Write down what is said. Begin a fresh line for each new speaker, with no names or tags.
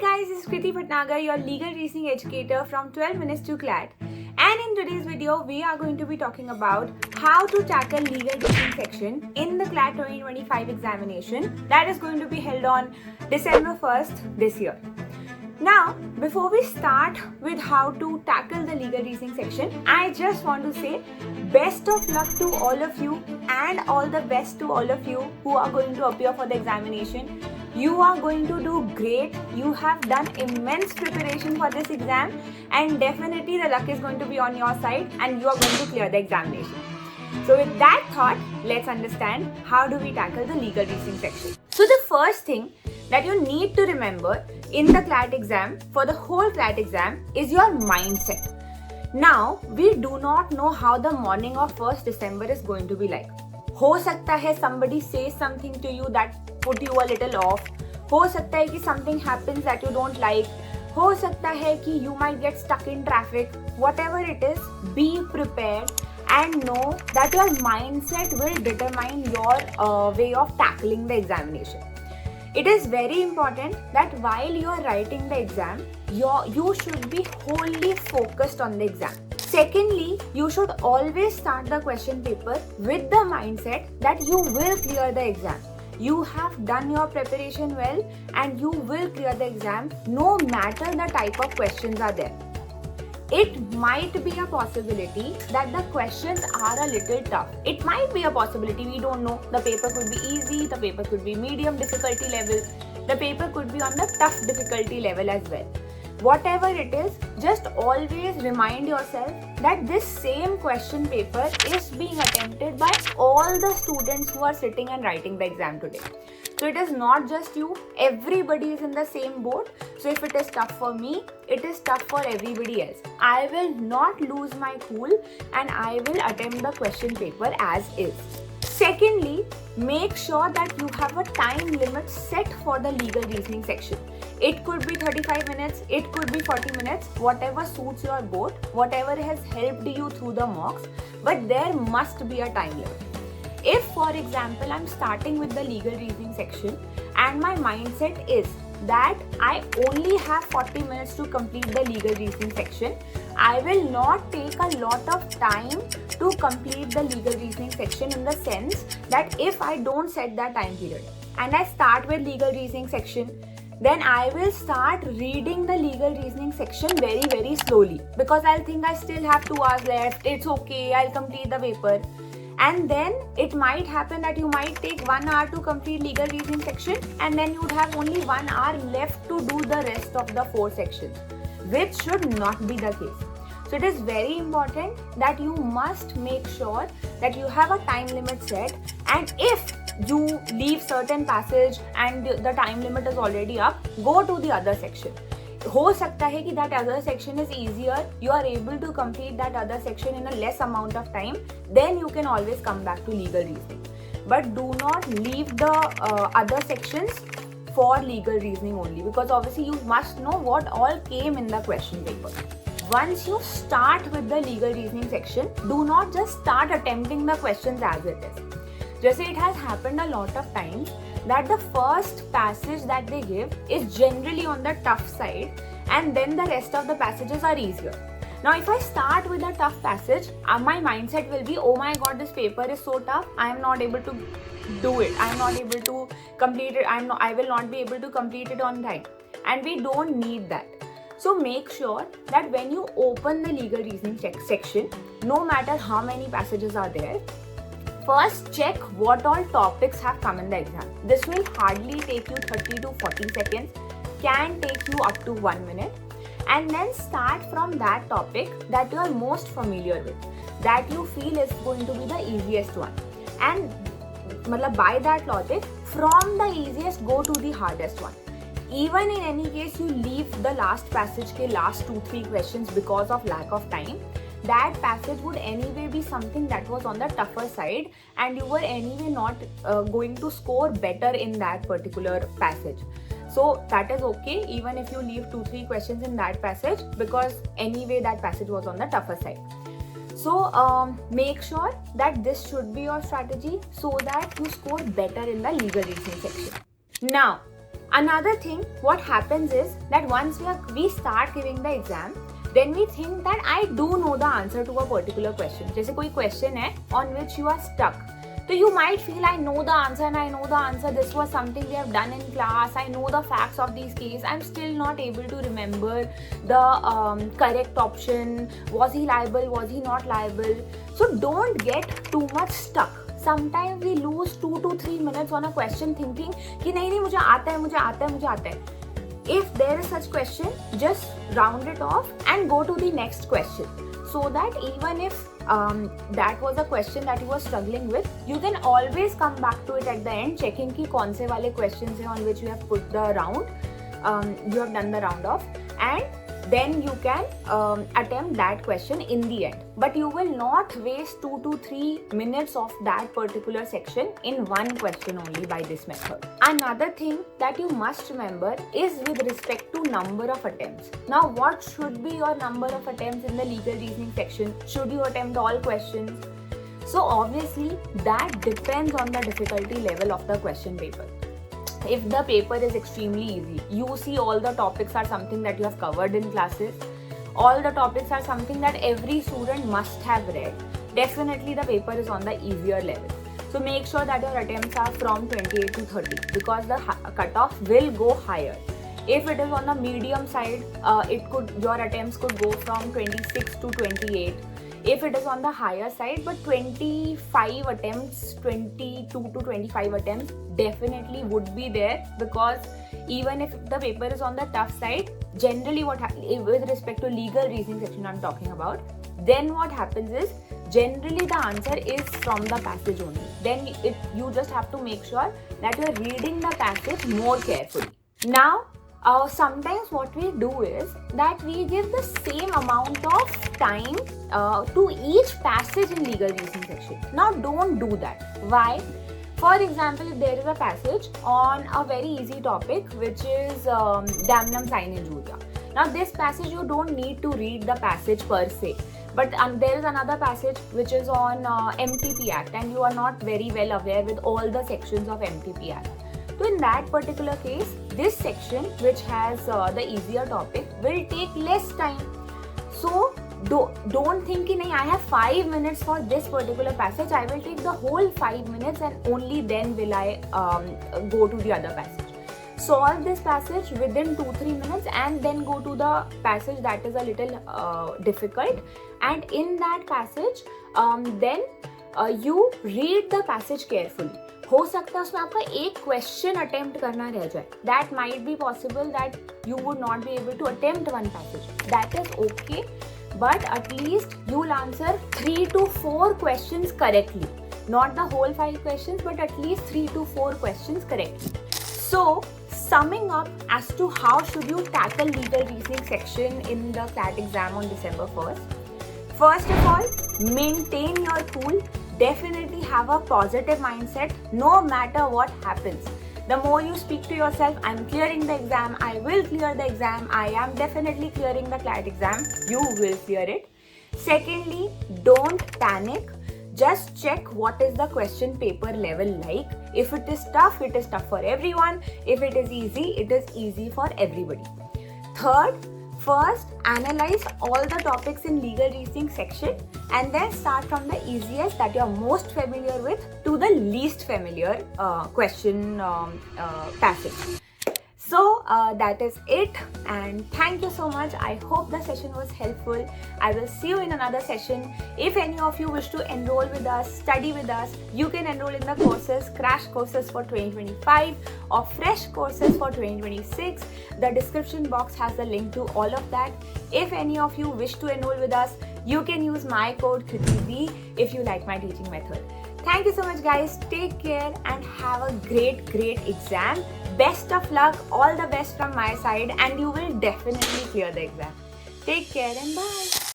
guys, this is Kriti Bhatnagar, your legal reasoning educator from 12 Minutes to CLAT. And in today's video, we are going to be talking about how to tackle legal reasoning section in the CLAT 2025 examination that is going to be held on December 1st this year. Now, before we start with how to tackle the legal reasoning section, I just want to say best of luck to all of you and all the best to all of you who are going to appear for the examination. You are going to do great. You have done immense preparation for this exam and definitely the luck is going to be on your side and you are going to clear the examination. So with that thought, let's understand how do we tackle the legal reasoning section. So the first thing that you need to remember in the CLAT exam, for the whole CLAT exam, is your mindset. Now, we do not know how the morning of 1st December is going to be like. हो सकता है somebody says something to you that put you a little off. हो सकता है कि something happens that you don't like. हो सकता है कि you might get stuck in traffic. Whatever it is, be prepared and know that your mindset will determine your way of tackling the examination. It is very important that while you are writing the exam, you should be wholly focused on the exam. Secondly, you should always start the question paper with the mindset that you will clear the exam. You have done your preparation well and you will clear the exam no matter the type of questions are there. It might be a possibility that the questions are a little tough. It might be a possibility, we don't know. The paper could be easy, the paper could be medium difficulty level, the paper could be on the tough difficulty level as well. Whatever it is, just always remind yourself that this same question paper is being attempted by all the students who are sitting and writing the exam today. So it is not just you, everybody is in the same boat. So if it is tough for me, it is tough for everybody else. I will not lose my cool and I will attempt the question paper as is. Secondly, make sure that you have a time limit set for the legal reasoning section. It could be 35 minutes, it could be 40 minutes, whatever suits your boat, whatever has helped you through the mocks, but there must be a time limit. If, for example, I'm starting with the legal reasoning section and my mindset is that I only have 40 minutes to complete the legal reasoning section, I will not take a lot of time to complete the legal reasoning section in the sense that if I don't set that time period and I start with legal reasoning section, then I will start reading the legal reasoning section very, very slowly because I'll think I still have 2 hours left, it's okay, I'll complete the paper. And then it might happen that you might take 1 hour to complete legal reasoning section and then you would have only 1 hour left to do the rest of the 4 sections, which should not be the case. So it is very important that you must make sure that you have a time limit set, and if you leave certain passage and the time limit is already up, go to the other section. हो सकता है कि that other section is easier, you are able to complete that other section in a less amount of time, then you can always come back to legal reasoning. But do not leave the other sections for legal reasoning only, because obviously you must know what all came in the question paper. Once you start with the legal reasoning section, do not just start attempting the questions as it is. Just it has happened a lot of times that the first passage that they give is generally on the tough side and then the rest of the passages are easier. Now if I start with a tough passage, my mindset will be, oh my god, this paper is so tough, I am not able to do it, I am not able to complete it, I will not be able to complete it on time. And we don't need that. So make sure that when you open the legal reasoning section, no matter how many passages are there, first check what all topics have come in the exam. This will hardly take you 30 to 40 seconds, can take you up to 1 minute, and then start from that topic that you are most familiar with, that you feel is going to be the easiest one. And by that logic, from the easiest go to the hardest one. Even in any case you leave the last passage ke last 2-3 questions because of lack of time, that passage would anyway be something that was on the tougher side and you were anyway not going to score better in that particular passage. So that is okay even if you leave 2-3 questions in that passage, because anyway that passage was on the tougher side. So make sure that this should be your strategy so that you score better in the legal reasoning section. Now, Another thing, what happens is that once we start giving the exam, then we think that I do know the answer to a particular question. जैसे कोई question है on which you are stuck. So you might feel I know the answer and I know the answer. This was something we have done in class. I know the facts of these cases. I'm still not able to remember the correct option. Was he liable? Was he not liable? So don't get too much stuck. Sometimes we lose 2 to 3 minutes on a question thinking कि नहीं मुझे आता है. If there is such question, just round it off and go to the next question. So that even if that was a question that you were struggling with, you can always come back to it at the end, checking कि कौन से वाले questions हैं on which you have put the round, you have done the round off, and then you can attempt that question in the end. But you will not waste 2 to 3 minutes of that particular section in one question only by this method. Another thing that you must remember is with respect to number of attempts. Now, what should be your number of attempts in the legal reasoning section? Should you attempt all questions? So obviously that depends on the difficulty level of the question paper. If the paper is extremely easy, you see all the topics are something that you have covered in classes, all the topics are something that every student must have read, definitely the paper is on the easier level. So make sure that your attempts are from 28 to 30 because the cutoff will go higher. If it is on the medium side, your attempts could go from 26 to 28. If it is on the higher side, but 25 attempts, 22 to 25 attempts definitely would be there, because even if the paper is on the tough side, generally with respect to legal reasoning section I'm talking about, then what happens is generally the answer is from the passage only. Then you just have to make sure that you are reading the passage more carefully. Now, sometimes what we do is that we give the same amount of time to each passage in legal reasoning section. Now don't do that. Why? For example, if there is a passage on a very easy topic which is damnum sine injuria. Now this passage you don't need to read the passage per se. But there is another passage which is on MTP Act and you are not very well aware with all the sections of MTP Act. So in that particular case, this section which has the easier topic will take less time. So don't think कि नहीं I have 5 minutes for this particular passage. I will take the whole 5 minutes and only then will I go to the other passage. Solve this passage within 2-3 minutes and then go to the passage that is a little difficult. And in that passage, then you read the passage carefully. हो सकता है उसमें आपका एक question attempt करना रह जाए. That might be possible that you would not be able to attempt one passage. That is okay, but at least you will answer 3 to 4 questions correctly. Not the whole 5 questions, but at least 3 to 4 questions correctly. So, summing up as to how should you tackle legal reasoning section in the CLAT exam on December 1st. First of all, maintain your cool. Definitely have a positive mindset no matter what happens. The more you speak to yourself, I'm clearing the exam, I will clear the exam, I am definitely clearing the CLAT exam, you will clear it. Secondly, don't panic. Just check what is the question paper level like. If it is tough, it is tough for everyone. If it is easy, it is easy for everybody. Third, first analyze all the topics in legal reasoning section and then start from the easiest that you are most familiar with to the least familiar question passage. So that is it, and thank you so much. I hope the session was helpful. I will see you in another session. If any of you wish to enroll with us, study with us, you can enroll in the courses, crash courses for 2025 or fresh courses for 2026. The description box has a link to all of that. If any of you wish to enroll with us, you can use my code KRITIB if you like my teaching method. Thank you so much, guys. Take care and have a great exam. Best of luck, all the best from my side, and you will definitely clear the exam. Take care and bye.